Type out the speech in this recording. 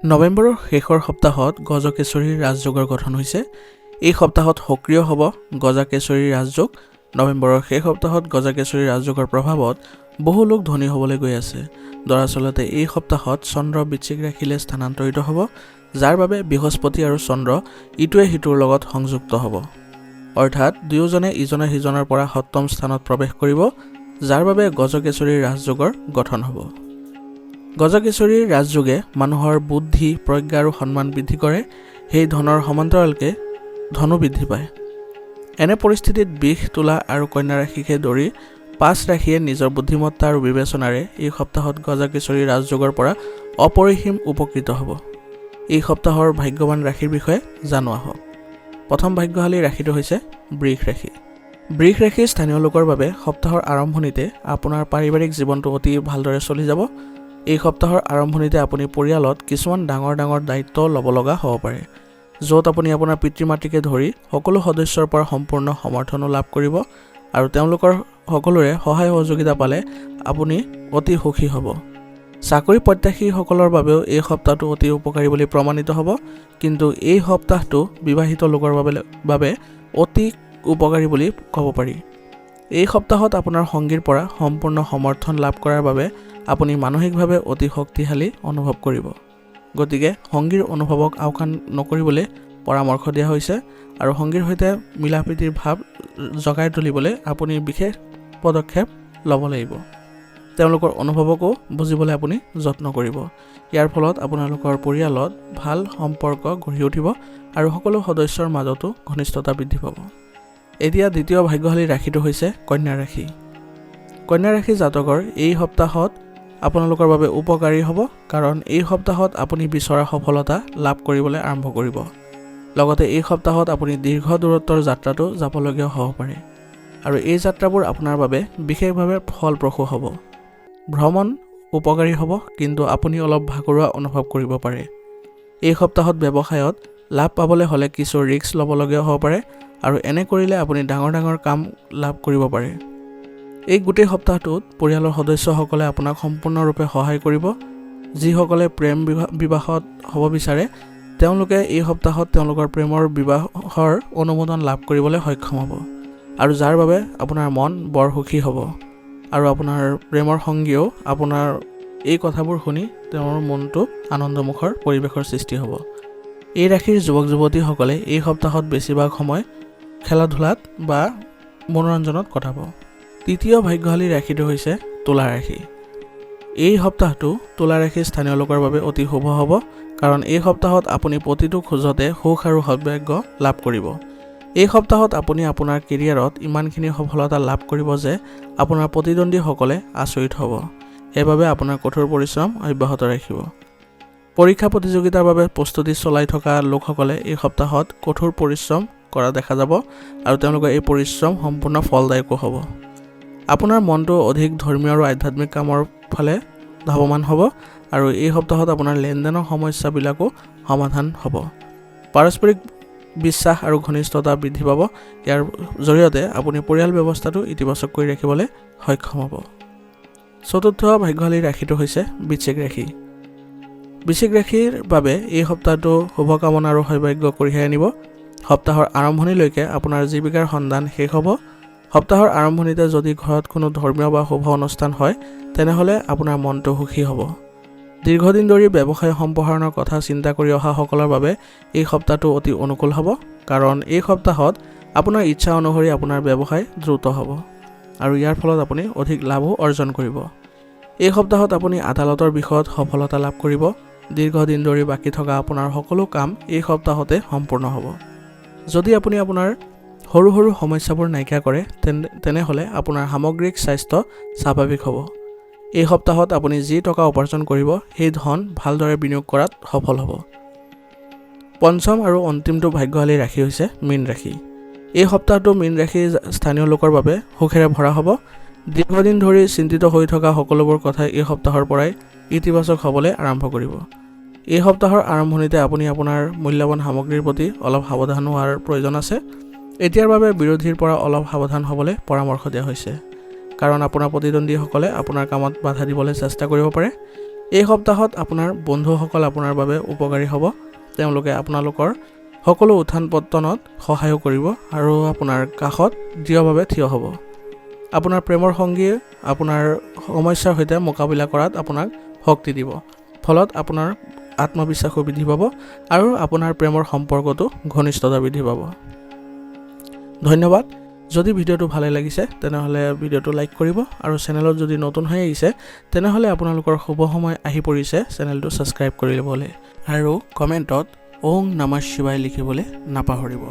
নৱেম্বৰৰ শেষৰ সপ্তাহত গজকেশৰী ৰাজযোগৰ গঠন হৈছে। এই সপ্তাহত সক্ৰিয় হ'ব গজকেশৰী ৰাজযোগ। নৱেম্বৰৰ শেষ সপ্তাহত গজকেশৰী ৰাজযোগৰ প্ৰভাৱত বহু লোক ধনী হ'বলৈ গৈ আছে। দৰাচলতে এই সপ্তাহত চন্দ্ৰ বৃশ্চিক ৰাশিলৈ স্থানান্তৰিত হ'ব, যাৰ বাবে বৃহস্পতি আৰু চন্দ্ৰ ইটোৱে সিটোৰ লগত সংযুক্ত হ'ব। অৰ্থাৎ দুয়োজনে ইজনে সিজনৰ পৰা সপ্তম স্থানত প্ৰৱেশ কৰিব, যাৰ বাবে গজকেশৰী ৰাজযোগৰ গঠন হ'ব। গজকেশৰী ৰাজযোগে মানুহৰ বুদ্ধি, প্ৰজ্ঞা আৰু সন্মান বৃদ্ধি কৰে। সেই ধনৰ সমান্তৰালকে ধনো বৃদ্ধি পায়। এনে পৰিস্থিতিত বৃষ, তুলা আৰু কন্যা ৰাশিকে ধৰি 5 ৰাশিয়ে নিজৰ বুদ্ধিমত্তা আৰু বিবেচনাৰে এই সপ্তাহত গজকেশৰী ৰাজযোগৰ পৰা অপৰিসীম উপকৃত হ'ব। এই সপ্তাহৰ ভাগ্যৱান ৰাশিৰ বিষয়ে জানো আহক। প্ৰথম ভাগ্যশালী ৰাশিটো হৈছে বৃষ ৰাশি। বৃষ ৰাশিৰ স্থানীয় লোকৰ বাবে সপ্তাহৰ আৰম্ভণিতে আপোনাৰ পাৰিবাৰিক জীৱনটো অতি ভালদৰে চলি যাব। এই সপ্তাহৰ আৰম্ভণিতে আপুনি পৰিয়ালত কিছুমান ডাঙৰ দায়িত্ব ল'ব লগা হ'ব পাৰে, য'ত আপুনি আপোনাৰ পিতৃ মাতৃকে ধৰি সকলো সদস্যৰ পৰা সম্পূৰ্ণ সমৰ্থনো লাভ কৰিব আৰু তেওঁলোকৰ সকলোৰে সহায় সহযোগিতা পালে আপুনি অতি সুখী হ'ব। চাকৰি প্ৰত্যাশীসকলৰ বাবেও এই সপ্তাহটো অতি উপকাৰী বুলি প্ৰমাণিত হ'ব, কিন্তু এই সপ্তাহটো বিবাহিত লোকৰ বাবে অতি উপকাৰী বুলি ক'ব পাৰি। এই সপ্তাহত আপোনাৰ সংগীৰ পৰা সম্পূৰ্ণ সমৰ্থন লাভ কৰাৰ বাবে আপুনি মানসিকভাৱে অতি শক্তিশালী অনুভৱ কৰিব। গতিকে সংগীৰ অনুভৱক আওকাণ নকৰিবলৈ পৰামৰ্শ দিয়া হৈছে আৰু সংগীৰ সৈতে মিলাপ্ৰীতিৰ ভাৱ জগাই তুলিবলৈ আপুনি বিশেষ পদক্ষেপ ল'ব লাগিব। তেওঁলোকৰ অনুভৱকো বুজিবলৈ আপুনি যত্ন কৰিব। ইয়াৰ ফলত আপোনালোকৰ পৰিয়ালত ভাল সম্পৰ্ক গঢ়ি উঠিব আৰু সকলো সদস্যৰ মাজতো ঘনিষ্ঠতা বৃদ্ধি পাব। এতিয়া দ্বিতীয় ভাগ্যশালী ৰাশিটো হৈছে কন্যা ৰাশি। কন্যা ৰাশি জাতকৰ এই সপ্তাহত আপোনালোকৰ বাবে উপকাৰী হ'ব, কাৰণ এই সপ্তাহত আপুনি বিচৰা সফলতা লাভ কৰিবলৈ আৰম্ভ কৰিব। লগতে এই সপ্তাহত আপুনি দীৰ্ঘ দূৰত্বৰ যাত্ৰাটো যাবলগীয়া হ'ব পাৰে আৰু এই যাত্ৰাবোৰ আপোনাৰ বাবে বিশেষভাৱে ফলপ্ৰসূ হ'ব। ভ্ৰমণ উপকাৰী হ'ব, কিন্তু আপুনি অলপ ভাগৰুৱা অনুভৱ কৰিব পাৰে। এই সপ্তাহত ব্যৱসায়ত লাভ পাবলৈ হ'লে কিছু ৰিস্ক ল'বলগীয়া হ'ব পাৰে আৰু এনে কৰিলে আপুনি ডাঙৰ কাম লাভ কৰিব পাৰে। এই গোটেই সপ্তাহটোত পৰিয়ালৰ সদস্যসকলে আপোনাক সম্পূৰ্ণৰূপে সহায় কৰিব। যিসকলে প্ৰেম বিবাহত হ'ব বিচাৰে, তেওঁলোকে এই সপ্তাহত তেওঁলোকৰ প্ৰেমৰ বিবাহৰ অনুমোদন লাভ কৰিবলৈ সক্ষম হ'ব আৰু যাৰ বাবে আপোনাৰ মন বৰ সুখী হ'ব আৰু আপোনাৰ প্ৰেমৰ সংগীয়েও আপোনাৰ এই কথাবোৰ শুনি তেওঁৰ মনটো আনন্দমুখৰ পৰিৱেশৰ সৃষ্টি হ'ব। এই ৰাশিৰ যুৱক যুৱতীসকলে এই সপ্তাহত বেছিভাগ সময় খেলা-ধূলাত বা মনোৰঞ্জনত কটাব। তৃতীয় ভাগ্যশালী ৰাশিটো হৈছে তুলা ৰাশি। এই সপ্তাহটো তুলা ৰাশিৰ স্থানীয় লোকৰ বাবে অতি শুভ হ'ব, কাৰণ এই সপ্তাহত আপুনি প্ৰতিটো খোজতে সুখ আৰু সৌভাগ্য লাভ কৰিব। এই সপ্তাহত আপুনি আপোনাৰ কেৰিয়াৰত ইমানখিনি সফলতা লাভ কৰিব যে আপোনাৰ প্ৰতিদ্বন্দ্বীসকলে আচৰিত হ'ব। সেইবাবে আপোনাৰ কঠোৰ পৰিশ্ৰম অব্যাহত ৰাখিব। পৰীক্ষা প্ৰতিযোগিতাৰ বাবে প্ৰস্তুতি চলাই থকা লোকসকলে এই সপ্তাহত কঠোৰ পৰিশ্ৰম কৰা দেখা যাব আৰু তেওঁলোকৰ এই পৰিশ্ৰম সম্পূৰ্ণ ফলদায়কো হ'ব। আপোনাৰ মনটো অধিক ধৰ্মীয় আৰু আধ্যাত্মিক কামৰ ফালে ধাৱমান হ'ব আৰু এই সপ্তাহত আপোনাৰ লেনদেনৰ সমস্যাবিলাকো সমাধান হ'ব। পাৰস্পৰিক বিশ্বাস আৰু ঘনিষ্ঠতা বৃদ্ধি পাব। ইয়াৰ জৰিয়তে আপুনি পৰিয়াল ব্যৱস্থাটো ইতিবাচক কৰি ৰাখিবলৈ সক্ষম হ'ব। চতুৰ্থ ভাগ্যশালী ৰাশিটো হৈছে বৃশ্চিক ৰাশি। বৃশ্চিক ৰাশিৰ বাবে এই সপ্তাহটো শুভকামনা আৰু সৌভাগ্য কঢ়িয়াই আনিব। সপ্তাহৰ আৰম্ভণিলৈকে আপোনাৰ জীৱিকাৰ সন্ধান শেষ হ'ব। সপ্তাহৰ আৰম্ভণিতে যদি ঘৰত কোনো ধৰ্মীয় বা শুভ অনুষ্ঠান হয়, তেনেহ'লে আপোনাৰ মনটো সুখী হ'ব। দীৰ্ঘদিন ধৰি ব্যৱসায় সম্প্ৰসাৰণৰ কথা চিন্তা কৰি অহাসকলৰ বাবে এই সপ্তাহটো অতি অনুকূল হ'ব, কাৰণ এই সপ্তাহত আপোনাৰ ইচ্ছা অনুসৰি আপোনাৰ ব্যৱসায় দ্ৰুত হ'ব আৰু ইয়াৰ ফলত আপুনি অধিক লাভো অৰ্জন কৰিব। এই সপ্তাহত আপুনি আদালতৰ বিষয়ত সফলতা লাভ কৰিব। দীৰ্ঘদিন ধৰি বাকী থকা আপোনাৰ সকলো কাম এই সপ্তাহতে সম্পূৰ্ণ হ'ব। যদি আপুনি আপোনাৰ সৰু সমস্যাবোৰ নাইকিয়া কৰে, তেনেহ'লে আপোনাৰ সামগ্ৰিক স্বাস্থ্য স্বাভাৱিক হ'ব। এই সপ্তাহত আপুনি যি টকা উপাৰ্জন কৰিব, সেই ধন ভালদৰে বিনিয়োগ কৰাত সফল হ'ব। পঞ্চম আৰু অন্তিমটো ভাগ্যশালী ৰাশি হৈছে মীন ৰাশি। এই সপ্তাহটো মীন ৰাশিৰ স্থানীয় লোকৰ বাবে সুখেৰে ভৰা হ'ব। দীৰ্ঘদিন ধৰি চিন্তিত হৈ থকা সকলোবোৰ কথাই এই সপ্তাহৰ পৰাই ইতিবাচক হ'বলৈ আৰম্ভ কৰিব। এই সপ্তাহৰ আৰম্ভণিতে আপুনি আপোনাৰ মূল্যৱান সামগ্ৰীৰ প্ৰতি অলপ সাৱধান হোৱাৰ প্ৰয়োজন আছে। এতিয়াৰ বাবে বিৰোধীৰ পৰা অলপ সাৱধান হ'বলৈ পৰামৰ্শ দিয়া হৈছে, কাৰণ আপোনাৰ প্ৰতিদ্বন্দ্বীসকলে আপোনাৰ কামত বাধা দিবলৈ চেষ্টা কৰিব পাৰে। এই সপ্তাহত আপোনাৰ বন্ধুসকল আপোনাৰ বাবে উপকাৰী হ'ব। তেওঁলোকে আপোনালোকৰ সকলো উত্থান পতনত সহায় কৰিব আৰু আপোনাৰ কাষত দৃঢ়ভাৱে থিয় হ'ব। আপোনাৰ প্ৰেমৰ সংগীয়ে আপোনাৰ সমস্যাৰ সৈতে মোকাবিলা কৰাত আপোনাক শক্তি দিব। ফলত আপোনাৰ আত্মবিশ্বাসো বৃদ্ধি পাব আৰু আপোনাৰ প্ৰেমৰ সম্পৰ্কটো ঘনিষ্ঠতা বৃদ্ধি পাব। ধন্যবাদ। যদি ভিডিঅ'টো ভালে লাগিছে তেনেহ'লে ভিডিঅ'টো লাইক কৰিব আৰু চেনেলত যদি নতুন হৈ আহিছে তেনেহ'লে আপোনালোকৰ শুভ সময় আহি পৰিছে চেনেলটো ছাবস্ক্ৰাইব কৰি ল'বলৈ আৰু কমেণ্টত ওম নমঃ শিৱায় লিখিবলৈ নাপাহৰিব।